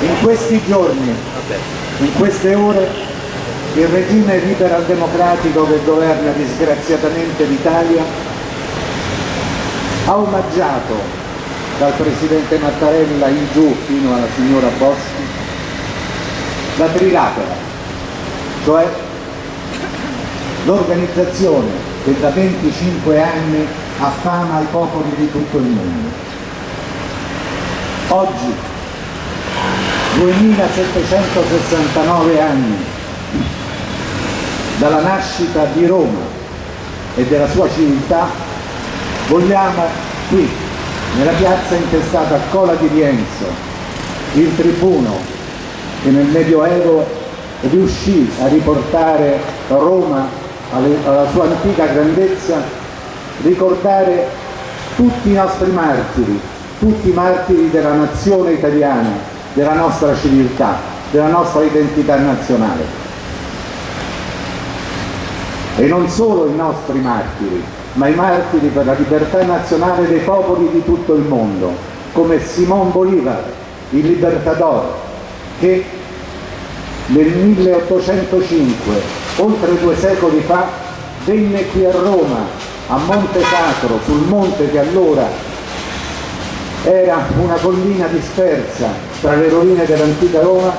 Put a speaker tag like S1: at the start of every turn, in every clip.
S1: In questi giorni, in queste ore, il regime liberal-democratico che governa disgraziatamente l'Italia ha omaggiato dal presidente Mattarella in giù fino alla signora Boschi la Trilatera, cioè l'organizzazione che da 25 anni affama i popoli di tutto il mondo. Oggi, 2769 anni dalla nascita di Roma e della sua civiltà, vogliamo qui, nella piazza intestata a Cola di Rienzo, il tribuno che nel Medioevo riuscì a riportare Roma alla sua antica grandezza, ricordare tutti i nostri martiri, tutti i martiri della nazione italiana, della nostra civiltà, della nostra identità nazionale. E non solo i nostri martiri, ma i martiri per la libertà nazionale dei popoli di tutto il mondo, come Simón Bolívar, il Libertador, che nel 1805, oltre 2 secoli fa, venne qui a Roma, a Monte Sacro, sul monte che allora era una collina dispersa tra le rovine dell'antica Roma,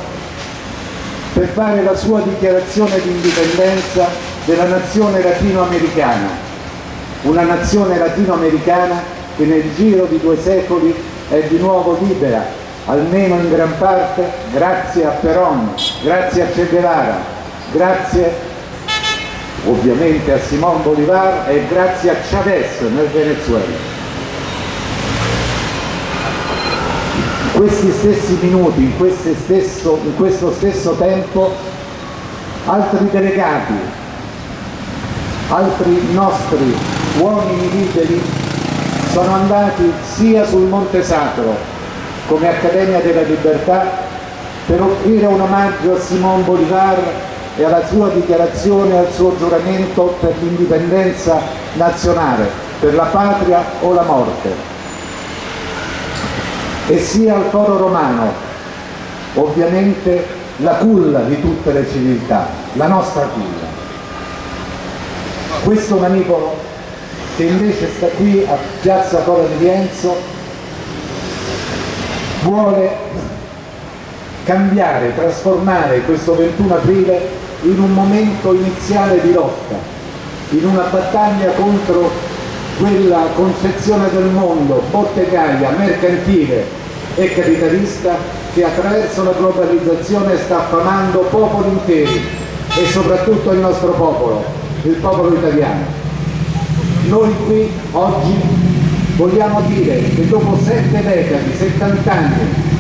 S1: per fare la sua dichiarazione di indipendenza della nazione latinoamericana, una nazione latinoamericana che nel giro di 2 secoli è di nuovo libera, almeno in gran parte grazie a Perón, grazie a Che Guevara, grazie ovviamente a Simón Bolívar e grazie a Chávez nel Venezuela. In questi stessi minuti, in questo stesso tempo, altri delegati, altri nostri uomini liberi sono andati sia sul Monte Sacro come Accademia della Libertà per offrire un omaggio a Simón Bolívar e alla sua dichiarazione, al suo giuramento per l'indipendenza nazionale, per la patria o la morte. E sia al Foro Romano, ovviamente la culla di tutte le civiltà, la nostra culla. Questo manipolo, che invece sta qui a Piazza Cola di Rienzo, vuole cambiare, trasformare questo 21 aprile in un momento iniziale di lotta, in una battaglia contro quella concezione del mondo bottegaia, mercantile e capitalista che attraverso la globalizzazione sta affamando popoli interi e soprattutto il nostro popolo, il popolo italiano. Noi qui oggi vogliamo dire che dopo 7 decadi, 70 anni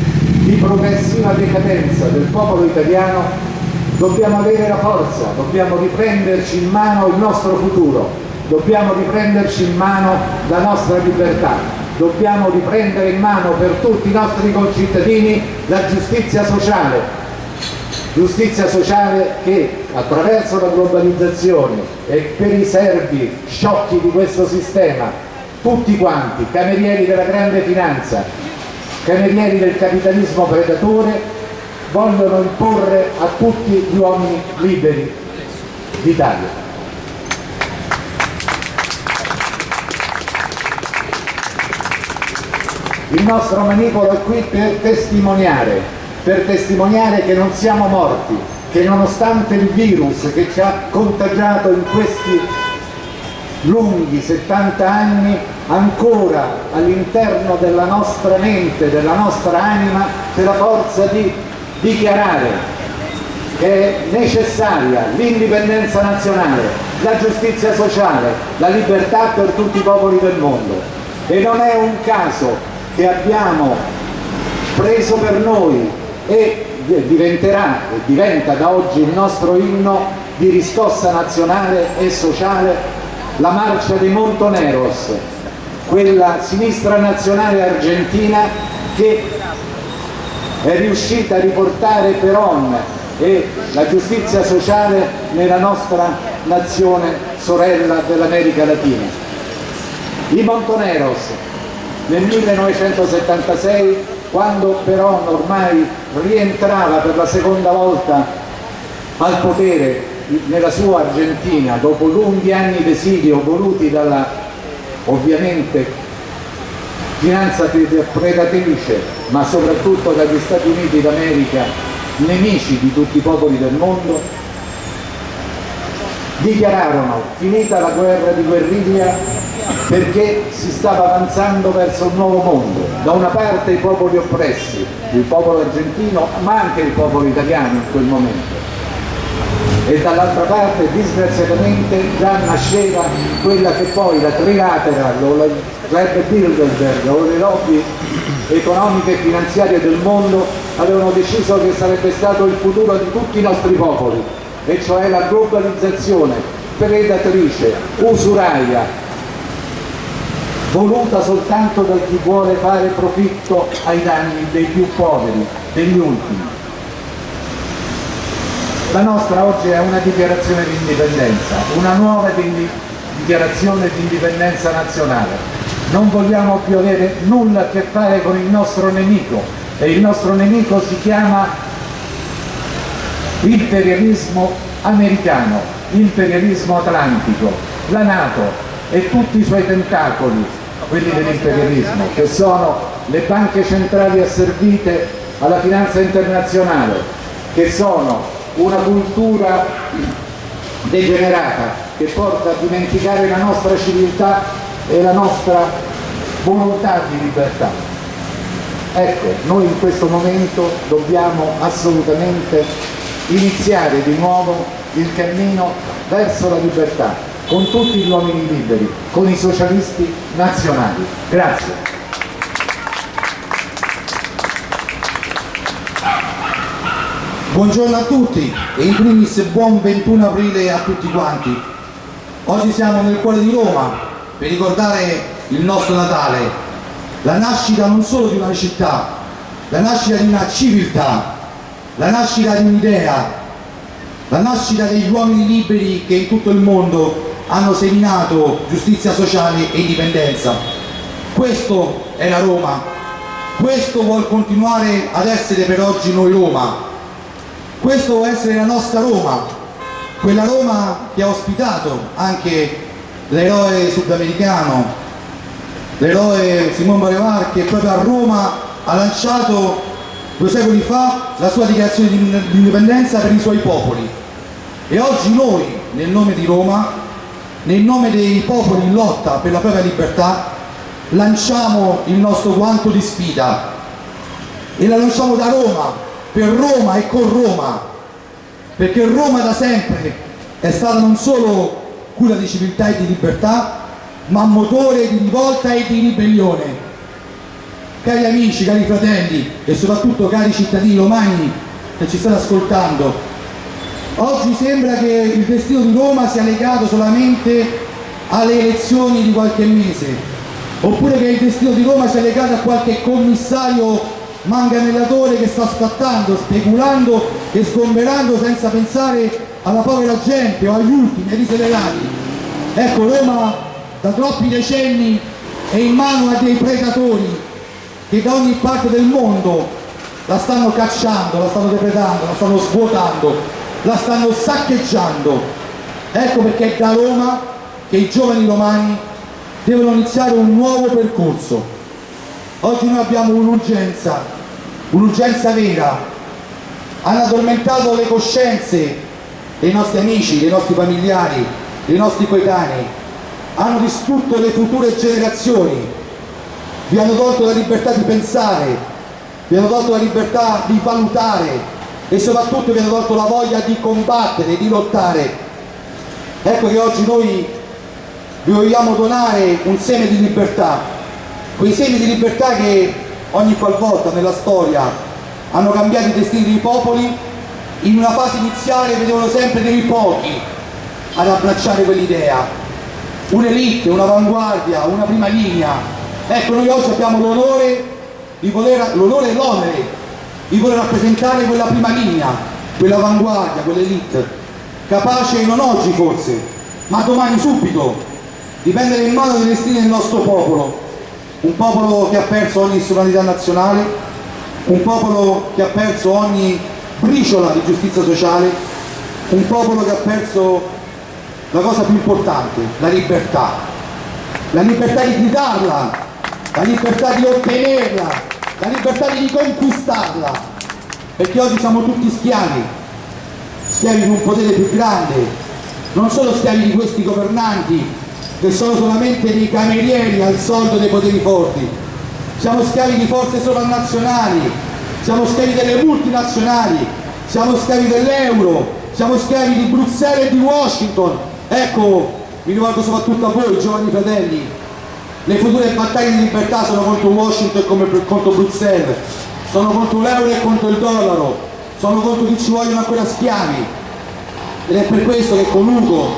S1: di progressiva decadenza del popolo italiano, dobbiamo avere la forza, dobbiamo riprenderci in mano il nostro futuro, dobbiamo riprenderci in mano la nostra libertà, dobbiamo riprendere in mano per tutti i nostri concittadini la giustizia sociale che attraverso la globalizzazione e per i servi sciocchi di questo sistema, tutti quanti, camerieri della grande finanza, camerieri del capitalismo predatore, vogliono imporre a tutti gli uomini liberi d'Italia. Il nostro manipolo è qui per testimoniare che non siamo morti, che nonostante il virus che ci ha contagiato in questi lunghi 70 anni, ancora all'interno della nostra mente, della nostra anima, c'è la forza di dichiarare che è necessaria l'indipendenza nazionale, la giustizia sociale, la libertà per tutti i popoli del mondo. E non è un caso che abbiamo preso per noi e diventa da oggi il nostro inno di riscossa nazionale e sociale, la marcia dei Montoneros, quella sinistra nazionale argentina che è riuscita a riportare Perón e la giustizia sociale nella nostra nazione sorella dell'America Latina. I Montoneros nel 1976, quando però ormai rientrava per la seconda volta al potere nella sua Argentina, dopo lunghi anni d'esilio voluti dalla, ovviamente, finanza predatrice, ma soprattutto dagli Stati Uniti d'America, nemici di tutti i popoli del mondo, dichiararono finita la guerra di guerriglia perché si stava avanzando verso un nuovo mondo. Da una parte i popoli oppressi, il popolo argentino, ma anche il popolo italiano in quel momento, e dall'altra parte disgraziatamente già nasceva quella che poi la trilatera, o il Club Bilderberg o le lobby economiche e finanziarie del mondo avevano deciso che sarebbe stato il futuro di tutti i nostri popoli, e cioè la globalizzazione predatrice, usuraia, voluta soltanto da chi vuole fare profitto ai danni dei più poveri, degli ultimi. La nostra oggi è una dichiarazione di indipendenza, una nuova dichiarazione di indipendenza nazionale. Non vogliamo più avere nulla a che fare con il nostro nemico, e il nostro nemico si chiama imperialismo americano, imperialismo atlantico, la NATO e tutti i suoi tentacoli, quelli dell'imperialismo, che sono le banche centrali asservite alla finanza internazionale, che sono una cultura degenerata che porta a dimenticare la nostra civiltà e la nostra volontà di libertà. Ecco, noi in questo momento dobbiamo assolutamente iniziare di nuovo il cammino verso la libertà, con tutti gli uomini liberi, con i socialisti nazionali. Grazie.
S2: Buongiorno a tutti e in primis buon 21 aprile a tutti quanti. Oggi siamo nel cuore di Roma per ricordare il nostro Natale, la nascita non solo di una città, la nascita di una civiltà, la nascita di un'idea, la nascita degli uomini liberi che in tutto il mondo hanno seminato giustizia sociale e indipendenza. Questo è la Roma, questo vuol continuare ad essere per oggi noi Roma. Questo può essere la nostra Roma, quella Roma che ha ospitato anche l'eroe sudamericano, l'eroe Simón Bolívar, che proprio a Roma ha lanciato 2 secoli fa la sua dichiarazione di indipendenza per i suoi popoli. E oggi noi, nel nome di Roma, nel nome dei popoli in lotta per la propria libertà, lanciamo il nostro guanto di sfida, e la lanciamo da Roma, per Roma e con Roma, perché Roma da sempre è stata non solo culla di civiltà e di libertà, ma motore di rivolta e di ribellione. Cari amici, cari fratelli e soprattutto cari cittadini romani che ci state ascoltando, oggi sembra che il destino di Roma sia legato solamente alle elezioni di qualche mese, oppure che il destino di Roma sia legato a qualche commissario manganellatore che sta scattando, speculando e sgomberando senza pensare alla povera gente o agli ultimi, ai diseredati. Ecco, Roma da troppi decenni è in mano a dei predatori che da ogni parte del mondo la stanno cacciando, la stanno depredando, la stanno svuotando, la stanno saccheggiando. Ecco perché è da Roma che i giovani romani devono iniziare un nuovo percorso. Oggi noi abbiamo un'urgenza vera. Hanno addormentato le coscienze dei nostri amici, dei nostri familiari, dei nostri coetanei, hanno distrutto le future generazioni, vi hanno tolto la libertà di pensare, vi hanno tolto la libertà di valutare e soprattutto vi hanno tolto la voglia di combattere, di lottare. Ecco che oggi noi vi vogliamo donare un seme di libertà, quei semi di libertà che ogni qualvolta nella storia hanno cambiato i destini dei popoli. In una fase iniziale vedevano sempre dei pochi ad abbracciare quell'idea, un'elite, un'avanguardia, una prima linea. Ecco, noi oggi abbiamo l'onore e l'onere di poter rappresentare quella prima linea, quell'avanguardia, quell'elite, capace non oggi forse, ma domani subito, di prendere in mano i destini del nostro popolo, un popolo che ha perso ogni sovranità nazionale, un popolo che ha perso ogni briciola di giustizia sociale, un popolo che ha perso la cosa più importante, la libertà di gridarla, la libertà di ottenerla, la libertà di conquistarla, perché oggi siamo tutti schiavi di un potere più grande, non solo schiavi di questi governanti che sono solamente dei camerieri al soldo dei poteri forti, siamo schiavi di forze sovranazionali, siamo schiavi delle multinazionali, siamo schiavi dell'euro, siamo schiavi di Bruxelles e di Washington. Ecco, mi rivolgo soprattutto a voi giovani fratelli, le future battaglie di libertà sono contro Washington e contro Bruxelles, sono contro l'euro e contro il dollaro, sono contro chi ci vogliono ancora schiavi, ed è per questo che con Ugo,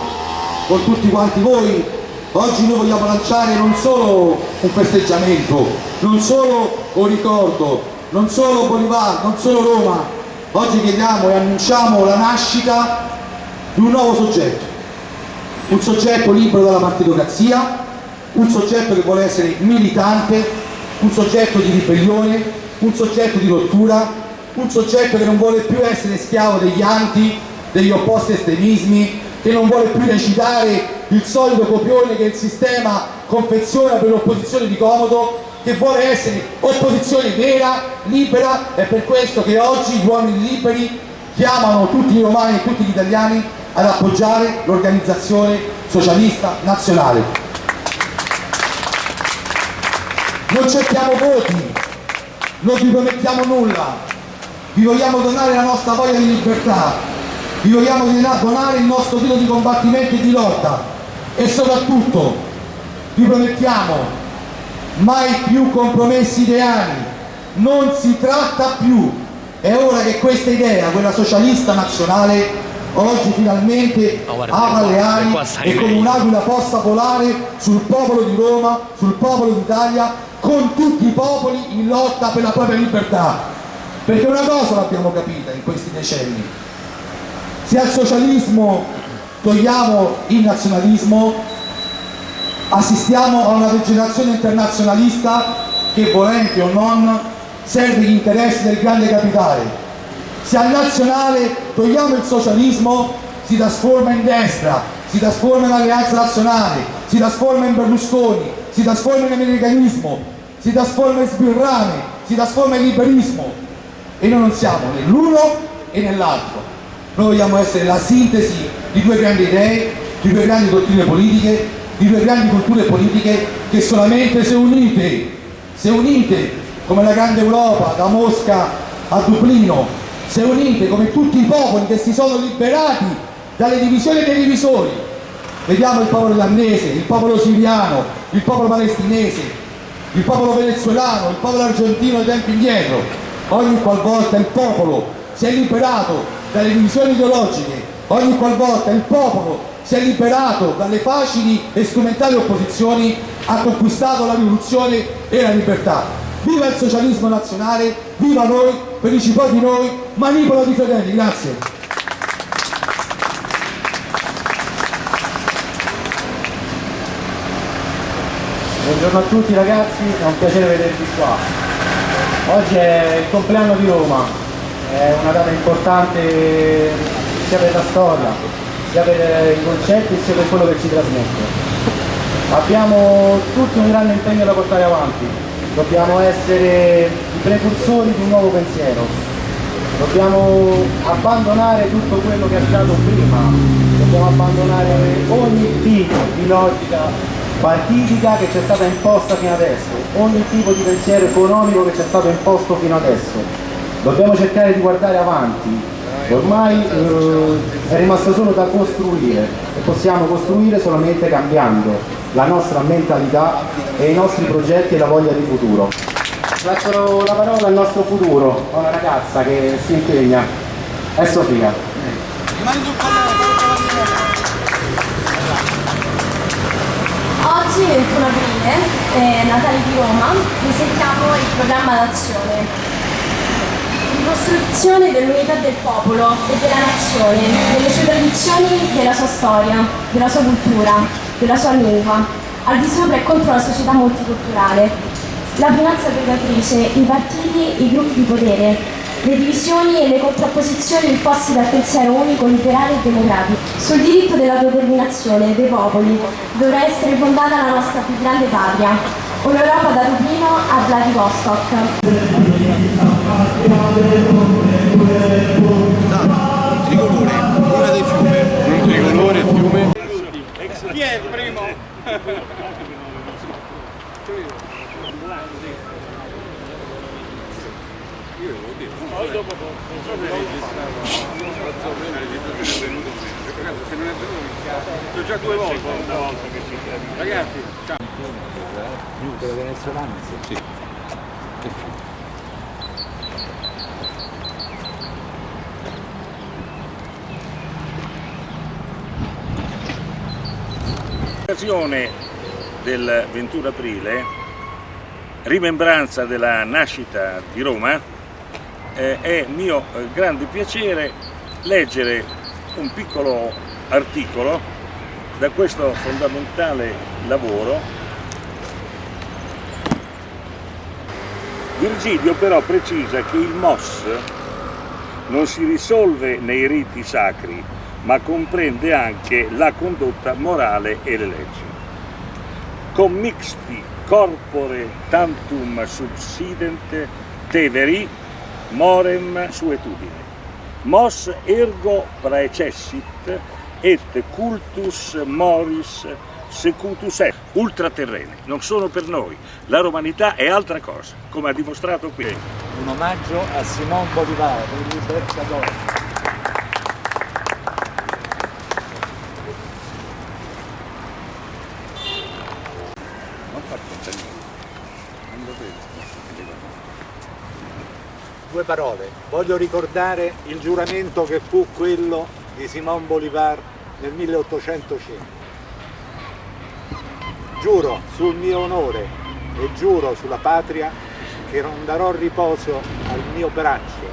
S2: con tutti quanti voi, oggi noi vogliamo lanciare non solo un festeggiamento, non solo un ricordo, non solo Bolivar, non solo Roma, oggi chiediamo e annunciamo la nascita di un nuovo soggetto, un soggetto libero dalla partitocrazia, un soggetto che vuole essere militante, un soggetto di ribellione, un soggetto di rottura, un soggetto che non vuole più essere schiavo degli anti, degli opposti estremismi, che non vuole più recitare il solito copione che il sistema confeziona per l'opposizione di comodo, che vuole essere opposizione vera, libera. È per questo che oggi gli uomini liberi chiamano tutti i romani e tutti gli italiani ad appoggiare l'organizzazione socialista nazionale. Non cerchiamo voti, non vi promettiamo nulla, vi vogliamo donare la nostra voglia di libertà, vi vogliamo donare il nostro tiro di combattimento e di lotta, e soprattutto vi promettiamo mai più compromessi ideali, non si tratta più, è ora che questa idea, quella socialista nazionale, oggi finalmente apra le ali e come un'aquila possa volare sul popolo di Roma, sul popolo d'Italia, con tutti i popoli in lotta per la propria libertà. Perché una cosa l'abbiamo capita in questi decenni: se al socialismo togliamo il nazionalismo, assistiamo a una degenerazione internazionalista che, volenti o non, serve gli interessi del grande capitale. Se al nazionale togliamo il socialismo, si trasforma in destra, si trasforma in alleanza nazionale, si trasforma in Berlusconi, si trasforma in americanismo, si trasforma in sbirrame, si trasforma in liberismo, e noi non siamo né l'uno e nell'altro. Noi vogliamo essere la sintesi di due grandi idee, di due grandi dottrine politiche, di due grandi culture politiche che solamente se unite come la grande Europa, da Mosca a Dublino, se unite come tutti i popoli che si sono liberati dalle divisioni e dei divisori. Vediamo il popolo irlandese, il popolo siriano, il popolo palestinese, il popolo venezuelano, il popolo argentino ai tempi indietro. Ogni qualvolta il popolo si è liberato dalle divisioni ideologiche, ogni qualvolta il popolo si è liberato dalle facili e strumentali opposizioni, ha conquistato la rivoluzione e la libertà. Viva il socialismo nazionale, viva noi, felici poi di noi, manipolo di fratelli, grazie.
S3: Buongiorno a tutti ragazzi, è un piacere vedervi qua. Oggi è il compleanno di Roma, è una data importante sia per la storia, sia per i concetti, sia per quello che ci trasmette. Abbiamo tutti un grande impegno da portare avanti, dobbiamo essere i precursori di un nuovo pensiero, dobbiamo abbandonare tutto quello che è stato prima, dobbiamo abbandonare ogni tipo di logica partitica che ci è stata imposta fino adesso, ogni tipo di pensiero economico che ci è stato imposto fino adesso. Dobbiamo cercare di guardare avanti, ormai è rimasto solo da costruire e possiamo costruire solamente cambiando la nostra mentalità e i nostri progetti e la voglia di futuro. Lascio la parola al nostro futuro, a una ragazza che si impegna, è Sofia.
S4: Oggi, 21 aprile, Natale di Roma, presentiamo il programma d'azione. costruzione dell'unità del popolo e della nazione, delle sue tradizioni, della sua storia, della sua cultura, della sua lingua, al di sopra e contro la società multiculturale. La primanza predatrice, i partiti, i gruppi di potere, le divisioni e le contrapposizioni imposte dal pensiero unico, liberale e democratico. Sul diritto dell'autodeterminazione dei popoli dovrà essere fondata la nostra più grande patria, un'Europa da Dublino a Vladivostok.
S2: Tricolore, una dei fiumi.
S5: Un tricolore, fiume.
S6: Chi è il primo? Poi dopo se non è venuto già 2 volte. Ragazzi, ciao.
S1: Quello venezuelano, sì.
S7: In occasione del 21 aprile, rimembranza della nascita di Roma, è mio grande piacere leggere un piccolo articolo da questo fondamentale lavoro. Virgilio però precisa che il mos non si risolve nei riti sacri, ma comprende anche la condotta morale e le leggi. Commixti corpore tantum subsidente teveri morem suetudine. Mos ergo praecessit et cultus moris secutus est. Ultraterreni, non sono per noi. La romanità è altra cosa, come ha dimostrato qui.
S1: Un omaggio a Simón Bolívar, il libertador.
S8: Due parole. Voglio ricordare il giuramento che fu quello di Simón Bolívar nel 1805. Giuro sul mio onore e giuro sulla patria che non darò riposo al mio braccio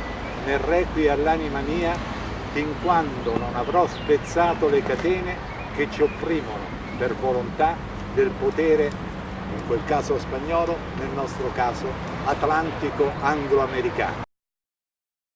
S8: né requie all'anima mia fin quando non avrò spezzato le catene che ci opprimono per volontà del potere, in quel caso spagnolo, nel nostro caso atlantico anglo-americano.